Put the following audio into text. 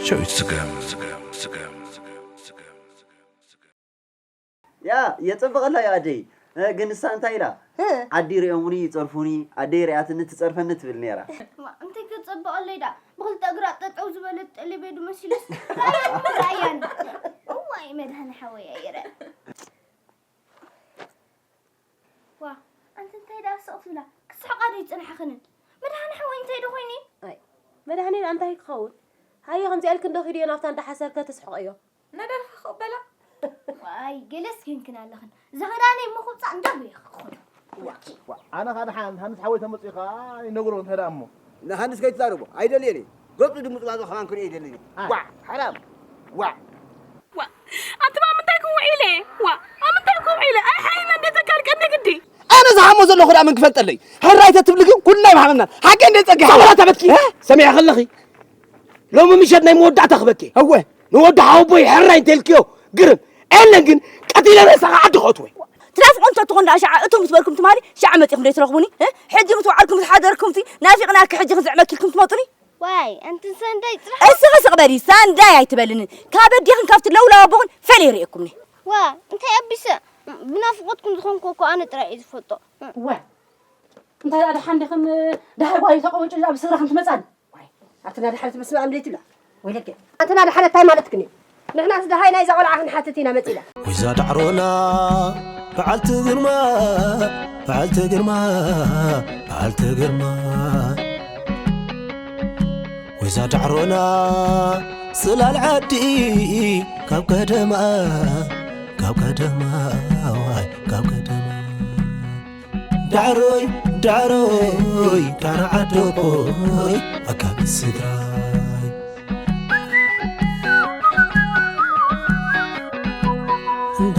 شو يتسقم يا تصبغ الله يا عدي قنسان انت إلا عدي ريومني يتصرفوني عدي رياتني تصرفني تبل نيرا انت كتصبغ الله يدا بقول تقرأ تتعوز بلد اللي بيدو مسيلس رايان هو يمدهن حوية يرى وا انت يدا سقف لا كسحق عدي يتصنح خنن مدهن حوي انت يدو خويني اي مدهنين انت هيك خول هاي خمسي قالك ندو خيدي نافتا انت حسرك تسحق ايو ندر خبلا واي جلس يمكن علىخن زغراني مخوص عندي أنا هذا هنس حاولت أمسيخا ينقرون هذا أمه لا هنس كيف تضربه عيد ليلي قلت له مطلع خلان كل عيد ليلي وا حرام وا أنت ما منتكم عيلة ما منتكم عيلة أي حي من ذكر كأنك قدي أنا زعما زلوا خد عمك فلت لي هالرايت تبلغ كلنا محمدنا حاجة اللي تجاه صبرا تبكي سمع خلقي لو ما مشينا يمودع تخبكي هو نودع أبوي حراين تلكيو قرب إلا جن قتيلة ساعة عد خطوة ترافق انت تقول اشعه انتم تباركم تماري شعمتكم ليه ترغبوني حجي متوعدكم تحاضركم في نافقنا كحجي زعمك لكم تمطني واي انت سانداي اسغ صغبري سانداي تبلني كابد يخن كافت لولا بون فلي ريكمني وا انت ابيس بنافقتكم تكون كوكو انا تراي فوتو وا انت هذا حندكم ده واي تقوم تجي بسرعه انت مصاد واي اعتنا حالة مسمع عمليت لا ويلك انت هذا حالة تاي مالتكني نحن اسد هاينا اذا ولا عن حاتتينا مصيله وإذا دعرونا فعلت قرما وإذا دعرونا صلال عدي كاب قدما دعروي دار عدوي أكاب السدرا